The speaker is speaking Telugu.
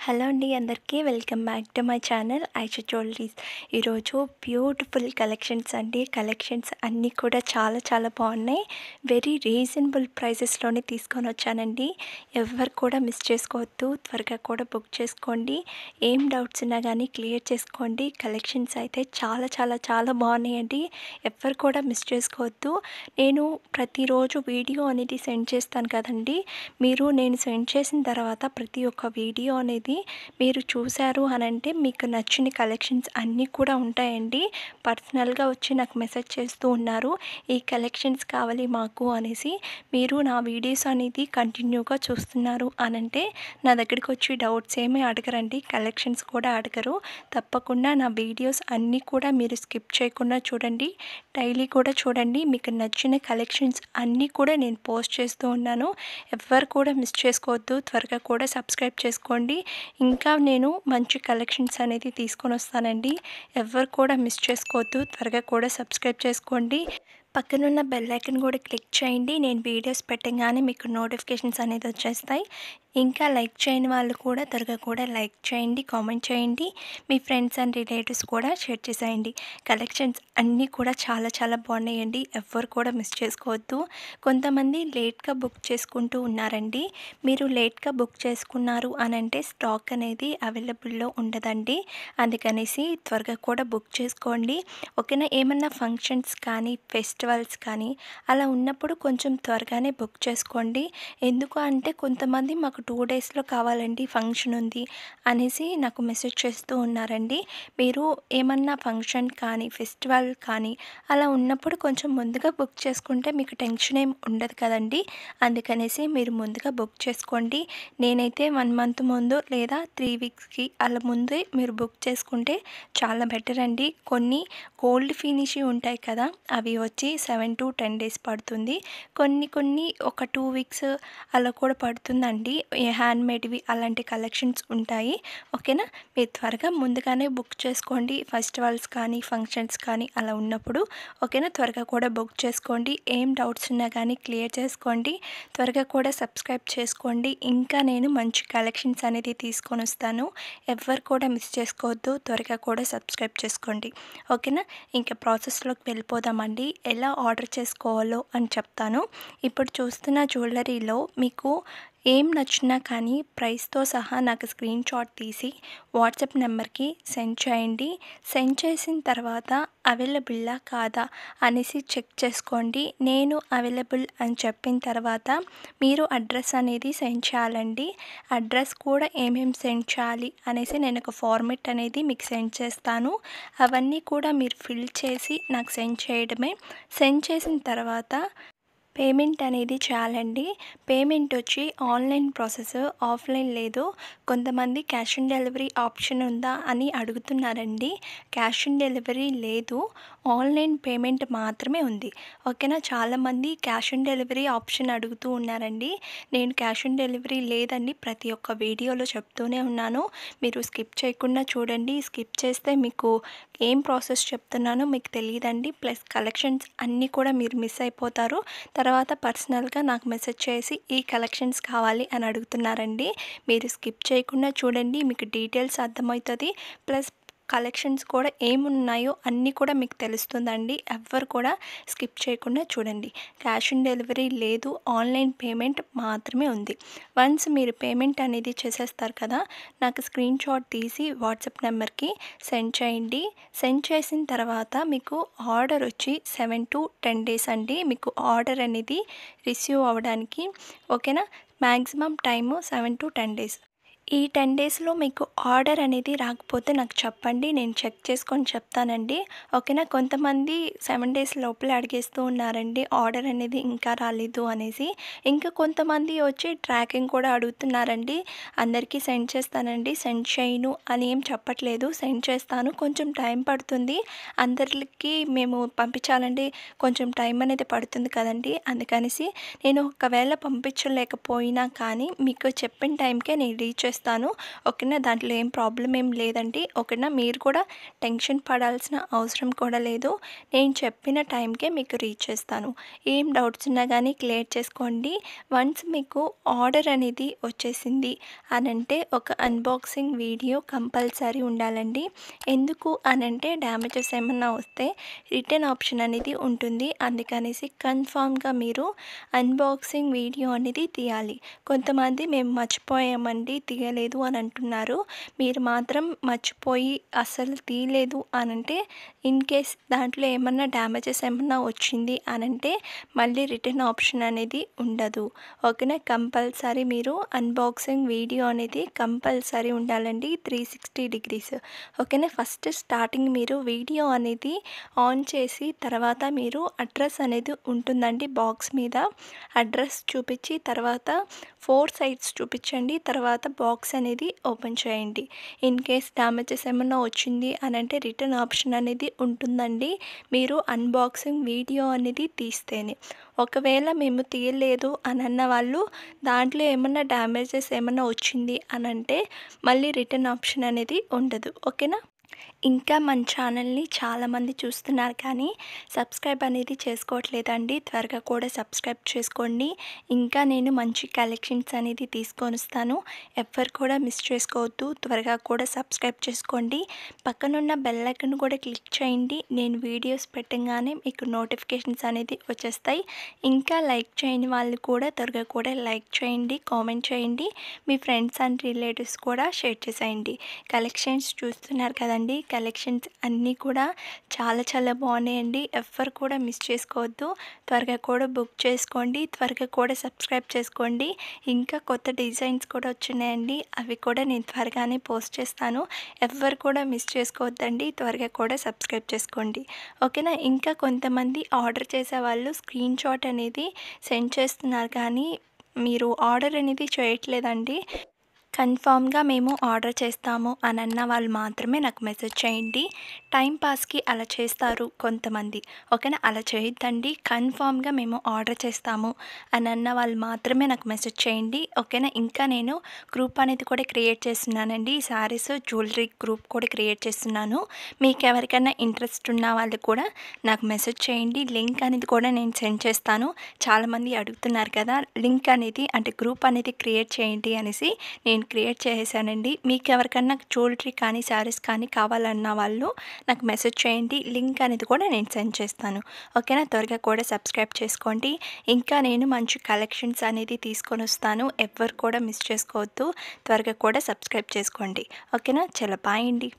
హలో అండి అందరికీ welcome back to my channel Aisha jewelleries. ఈరోజు బ్యూటిఫుల్ కలెక్షన్స్ అండి. కలెక్షన్స్ అన్నీ కూడా చాలా బాగున్నాయి. వెరీ రీజనబుల్ ప్రైసెస్లోనే తీసుకొని వచ్చానండి. ఎవరు కూడా మిస్ చేసుకోవద్దు, త్వరగా కూడా బుక్ చేసుకోండి. ఏం డౌట్స్ ఉన్నా కానీ క్లియర్ చేసుకోండి. కలెక్షన్స్ అయితే చాలా బాగున్నాయండి. ఎవరు కూడా మిస్ చేసుకోవద్దు. నేను ప్రతిరోజు వీడియో అనేది సెండ్ చేస్తాను కదండి. నేను సెండ్ చేసిన తర్వాత ప్రతి ఒక్క వీడియో అనేది మీరు చూశారు అనంటే మీకు నచ్చిన కలెక్షన్స్ అన్నీ కూడా ఉంటాయండి. పర్సనల్గా వచ్చి నాకు మెసేజ్ చేస్తూ ఉన్నారు, ఈ కలెక్షన్స్ కావాలి మాకు అనేసి. మీరు నా వీడియోస్ అనేది కంటిన్యూగా చూస్తున్నారు అనంటే నా దగ్గరికి వచ్చి డౌట్స్ ఏమీ అడగరండి, కలెక్షన్స్ కూడా అడగరు. తప్పకుండా నా వీడియోస్ అన్నీ కూడా మీరు స్కిప్ చేయకుండా చూడండి, డైలీ కూడా చూడండి. మీకు నచ్చిన కలెక్షన్స్ అన్నీ కూడా నేను పోస్ట్ చేస్తూ ఉన్నాను. ఎవ్వరు కూడా మిస్ చేసుకోవద్దు, త్వరగా కూడా సబ్స్క్రైబ్ చేసుకోండి. ఇంకా నేను మంచి కలెక్షన్స్ అనేది తీసుకొని వస్తానండి. ఎవ్వరు కూడా మిస్ చేసుకోవద్దు, త్వరగా కూడా సబ్స్క్రైబ్ చేసుకోండి. పక్కనున్న బెల్ ఐకాన్ కూడా క్లిక్ చేయండి. నేను వీడియోస్ పెట్టగానే మీకు నోటిఫికేషన్స్ అనేది వచ్చేస్తాయి. ఇంకా లైక్ చేయని వాళ్ళు కూడా త్వరగా కూడా లైక్ చేయండి, కామెంట్ చేయండి. మీ ఫ్రెండ్స్ అండ్ రిలేటివ్స్ కూడా షేర్ చేసేయండి. కలెక్షన్స్ అన్నీ కూడా చాలా బాగున్నాయండి. ఎవ్వరు కూడా మిస్ చేసుకోవద్దు. కొంతమంది లేట్గా బుక్ చేసుకుంటూ ఉన్నారండి. మీరు లేట్గా బుక్ చేసుకున్నారు అనంటే స్టాక్ అనేది అవైలబుల్లో ఉండదండి. అందుకనేసి త్వరగా కూడా బుక్ చేసుకోండి. ఓకేనా. ఏమన్నా ఫంక్షన్స్ కానీ ఫెస్టివల్స్ కానీ అలా ఉన్నప్పుడు కొంచెం త్వరగానే బుక్ చేసుకోండి. ఎందుకు అంటే కొంతమంది మాకు 2 డేస్లో కావాలండి, ఫంక్షన్ ఉంది అనేసి నాకు మెసేజ్ చేస్తూ ఉన్నారండి. మీరు ఏమన్నా ఫంక్షన్ కానీ ఫెస్టివల్ కానీ అలా ఉన్నప్పుడు కొంచెం ముందుగా బుక్ చేసుకుంటే మీకు టెన్షన్ ఏం ఉండదు కదండి. అందుకనేసి మీరు ముందుగా బుక్ చేసుకోండి. నేనైతే 1 మంత్ ముందు లేదా 3 వీక్స్కి అలా ముందే మీరు బుక్ చేసుకుంటే చాలా బెటర్ అండి. కొన్ని గోల్డ్ ఫినిష్ ఉంటాయి కదా, అవి వచ్చి 7 to 10 డేస్ పడుతుంది. కొన్ని ఒక 2 వీక్స్ అలా కూడా పడుతుందండి. హ్యాండ్మేడ్వి అలాంటి కలెక్షన్స్ ఉంటాయి. ఓకేనా. మీరు త్వరగా ముందుగానే బుక్ చేసుకోండి, ఫెస్టివల్స్ కానీ ఫంక్షన్స్ కానీ అలా ఉన్నప్పుడు. ఓకేనా. త్వరగా కూడా బుక్ చేసుకోండి. ఏం డౌట్స్ ఉన్నా కానీ క్లియర్ చేసుకోండి. త్వరగా కూడా సబ్స్క్రైబ్ చేసుకోండి. ఇంకా నేను మంచి కలెక్షన్స్ అనేది తీసుకొని వస్తాను. ఎవ్వరు కూడా మిస్ చేసుకోవద్దు, త్వరగా కూడా సబ్స్క్రైబ్ చేసుకోండి. ఓకేనా. ఇంకా ప్రాసెస్లోకి వెళ్ళిపోదామండి. ఎలా ఆర్డర్ చేసుకోవాలో అని చెప్తాను. ఇప్పుడు చూస్తున్న జ్యువెలరీలో మీకు ఏం నచ్చినా కానీ ప్రైస్తో సహా నాకు స్క్రీన్ షాట్ తీసి వాట్సాప్ నెంబర్కి సెండ్ చేయండి. సెండ్ చేసిన తర్వాత అవైలబుల్లా కాదా అనేసి చెక్ చేసుకోండి. నేను అవైలబుల్ అని చెప్పిన తర్వాత మీరు అడ్రస్ అనేది సెండ్ చేయాలండి. అడ్రస్ కూడా ఏమేమి సెండ్ చేయాలి అనేసి నేను ఒక ఫార్మెట్ అనేది మీకు సెండ్ చేస్తాను. అవన్నీ కూడా మీరు ఫిల్ చేసి నాకు సెండ్ చేయడమే. సెండ్ చేసిన తర్వాత పేమెంట్ అనేది చేయాలండి. పేమెంట్ వచ్చి ఆన్లైన్ ప్రాసెస్, ఆఫ్లైన్ లేదు. కొంతమంది క్యాష్ ఆన్ డెలివరీ ఆప్షన్ ఉందా అని అడుగుతున్నారండి. క్యాష్ ఆన్ డెలివరీ లేదు, ఆన్లైన్ పేమెంట్ మాత్రమే ఉంది. ఓకేనా. చాలామంది క్యాష్ ఆన్ డెలివరీ ఆప్షన్ అడుగుతూ ఉన్నారండి. నేను క్యాష్ ఆన్ డెలివరీ లేదండి, ప్రతి ఒక్క వీడియోలో చెప్తూనే ఉన్నాను. మీరు స్కిప్ చేయకుండా చూడండి. స్కిప్ చేస్తే మీకు ఏం ప్రాసెస్ చెప్తున్నానో మీకు తెలియదండి. ప్లస్ కలెక్షన్స్ అన్నీ కూడా మీరు మిస్ అయిపోతారు. తర్వాత పర్సనల్గా నాకు మెసేజ్ చేసి ఈ కలెక్షన్స్ కావాలి అని అడుగుతున్నారండి. మీరు స్కిప్ చేయకుండా చూడండి, మీకు డీటెయిల్స్ అర్థమవుతుంది. ప్లస్ కలెక్షన్స్ కూడా ఏమున్నాయో అన్నీ కూడా మీకు తెలుస్తుందండి. ఎవ్వరు కూడా స్కిప్ చేయకుండా చూడండి. క్యాష్ ఆన్ డెలివరీ లేదు, ఆన్లైన్ పేమెంట్ మాత్రమే ఉంది. వన్స్ మీరు పేమెంట్ అనేది చేసేస్తారు కదా, నాకు స్క్రీన్ షాట్ తీసి వాట్సాప్ నెంబర్కి సెండ్ చేయండి. సెండ్ చేసిన తర్వాత మీకు ఆర్డర్ వచ్చి 7 to 10 డేస్ అండి మీకు ఆర్డర్ అనేది రిసీవ్ అవ్వడానికి. ఓకేనా. Maximum time 7 to 10 days. ఈ 10 డేస్లో మీకు ఆర్డర్ అనేది రాకపోతే నాకు చెప్పండి, నేను చెక్ చేసుకొని చెప్తానండి. ఓకేనా. కొంతమంది 7 డేస్ లోపలే అడిగేస్తూ ఉన్నారండి, ఆర్డర్ అనేది ఇంకా రాలేదు అనేసి. ఇంకా కొంతమంది వచ్చి ట్రాకింగ్ కూడా అడుగుతున్నారండి. అందరికీ సెండ్ చేస్తానండి, సెండ్ చేయను అని ఏం చెప్పట్లేదు, సెండ్ చేస్తాను. కొంచెం టైం పడుతుంది, అందరికి మేము పంపించాలండి, కొంచెం టైం అనేది పడుతుంది కదండి. అందుకనేసి నేను ఒకవేళ పంపించలేకపోయినా కానీ మీకు చెప్పిన టైంకే నేను రీచ్ చేస్తాను చేస్తాను. ఓకేనా, దాంట్లో ఏం ప్రాబ్లం ఏం లేదండి. ఓకేనా, మీరు కూడా టెన్షన్ పడాల్సిన అవసరం కూడా లేదు. నేను చెప్పిన టైంకే మీకు రీచ్ చేస్తాను. ఏం డౌట్స్ ఉన్నా కానీ క్లియర్ చేసుకోండి. వన్స్ మీకు ఆర్డర్ అనేది వచ్చేసింది అనంటే ఒక అన్బాక్సింగ్ వీడియో కంపల్సరీ ఉండాలండి. ఎందుకు అనంటే డ్యామేజెస్ ఏమన్నా వస్తే రిటర్న్ ఆప్షన్ అనేది ఉంటుంది. అందుకనేసి కన్ఫామ్గా మీరు అన్బాక్సింగ్ వీడియో అనేది తీయాలి. కొంతమంది మేము మర్చిపోయామండి తీయలేదు అని అంటున్నారు. మీరు మాత్రం మర్చిపోయి అస్సలు తీయలేదు అనంటే ఇన్ కేస్ దాంట్లో ఏమన్నా డ్యామేజెస్ ఏమన్నా వచ్చింది అనంటే మళ్ళీ రిటర్న్ ఆప్షన్ అనేది ఉండదు. ఓకేనా, కంపల్సరీ మీరు అన్బాక్సింగ్ వీడియో అనేది కంపల్సరీ ఉండాలండి 360 డిగ్రీస్. ఓకేనా, ఫస్ట్ స్టార్టింగ్ మీరు వీడియో అనేది ఆన్ చేసి తర్వాత మీరు అడ్రస్ అనేది ఉంటుందండి. బాక్స్ మీద అడ్రస్ చూపించి తర్వాత 4 సైడ్స్ చూపించండి. తర్వాత బాక్స్ అనేది ఓపెన్ చేయండి. ఇన్ కేస్ డ్యామేజెస్ ఏమన్నా వచ్చింది అనంటే రిటర్న్ ఆప్షన్ అనేది ఉంటుందండి, మీరు అన్బాక్సింగ్ వీడియో అనేది తీస్తేనే. ఒకవేళ మేము తీయలేదు అని అన్న వాళ్ళు దాంట్లో ఏమన్నా డ్యామేజెస్ ఏమన్నా వచ్చింది అనంటే మళ్ళీ రిటర్న్ ఆప్షన్ అనేది ఉండదు. ఓకేనా, ఇంకా మన ఛానల్ని చాలామంది చూస్తున్నారు కానీ సబ్స్క్రైబ్ అనేది చేసుకోవట్లేదండి. త్వరగా కూడా సబ్స్క్రైబ్ చేసుకోండి. ఇంకా నేను మంచి కలెక్షన్స్ అనేది తీసుకొని వస్తాను. ఎవ్వరు కూడా మిస్ చేసుకోవద్దు. త్వరగా కూడా సబ్స్క్రైబ్ చేసుకోండి. పక్కనున్న బెల్ ఐకాన్ కూడా క్లిక్ చేయండి. నేను వీడియోస్ పెట్టగానే మీకు నోటిఫికేషన్స్ అనేది వచ్చేస్తాయి. ఇంకా లైక్ చేయని వాళ్ళు కూడా త్వరగా కూడా లైక్ చేయండి, కామెంట్ చేయండి. మీ ఫ్రెండ్స్ అండ్ రిలేటివ్స్ కూడా షేర్ చేసేయండి. కలెక్షన్స్ చూస్తున్నారు కదండి, కలెక్షన్స్ అన్నీ కూడా చాలా చాలా బాగున్నాయండి. ఎవ్వరు కూడా మిస్ చేసుకోవద్దు. త్వరగా కూడా బుక్ చేసుకోండి. త్వరగా కూడా సబ్స్క్రైబ్ చేసుకోండి. ఇంకా కొత్త డిజైన్స్ కూడా వచ్చినాయండి, అవి కూడా నేను త్వరగానే పోస్ట్ చేస్తాను. ఎవ్వరు కూడా మిస్ చేసుకోవద్దండి. త్వరగా కూడా సబ్స్క్రైబ్ చేసుకోండి. ఓకేనా, ఇంకా కొంతమంది ఆర్డర్ చేసే వాళ్ళు స్క్రీన్ షాట్ అనేది సెండ్ చేస్తున్నారు కానీ మీరు ఆర్డర్ అనేది చేయట్లేదండి. కన్ఫామ్గా మేము ఆర్డర్ చేస్తాము అని అన్న వాళ్ళు మాత్రమే నాకు మెసేజ్ చేయండి. టైం పాస్కి అలా చేస్తారు కొంతమంది. ఓకేనా, అలా చేయొద్దండి. కన్ఫామ్గా మేము ఆర్డర్ చేస్తాము అని అన్న వాళ్ళు మాత్రమే నాకు మెసేజ్ చేయండి. ఓకేనా, ఇంకా నేను గ్రూప్ అనేది కూడా క్రియేట్ చేస్తున్నానండి. ఈ శారీస్ జ్యువెలరీ గ్రూప్ కూడా క్రియేట్ చేస్తున్నాను. మీకు ఎవరికైనా ఇంట్రెస్ట్ ఉన్న వాళ్ళు కూడా నాకు మెసేజ్ చేయండి. లింక్ అనేది కూడా నేను సెండ్ చేస్తాను. చాలామంది అడుగుతున్నారు కదా లింక్ అనేది, అంటే గ్రూప్ అనేది క్రియేట్ చేయండి అనేసి. నేను క్రియేట్ చేసేసానండి. మీకు ఎవరికన్నా జ్యువెలరీ కానీ శారీస్ కానీ కావాలన్న వాళ్ళు నాకు మెసేజ్ చేయండి. లింక్ అనేది కూడా నేను సెండ్ చేస్తాను. ఓకేనా, త్వరగా కూడా సబ్స్క్రైబ్ చేసుకోండి. ఇంకా నేను మంచి కలెక్షన్స్ అనేది తీసుకొని వస్తాను. ఎవ్వరు కూడా మిస్ చేసుకోవద్దు. త్వరగా కూడా సబ్స్క్రైబ్ చేసుకోండి. ఓకేనా, చాలా బాయ్ అండి.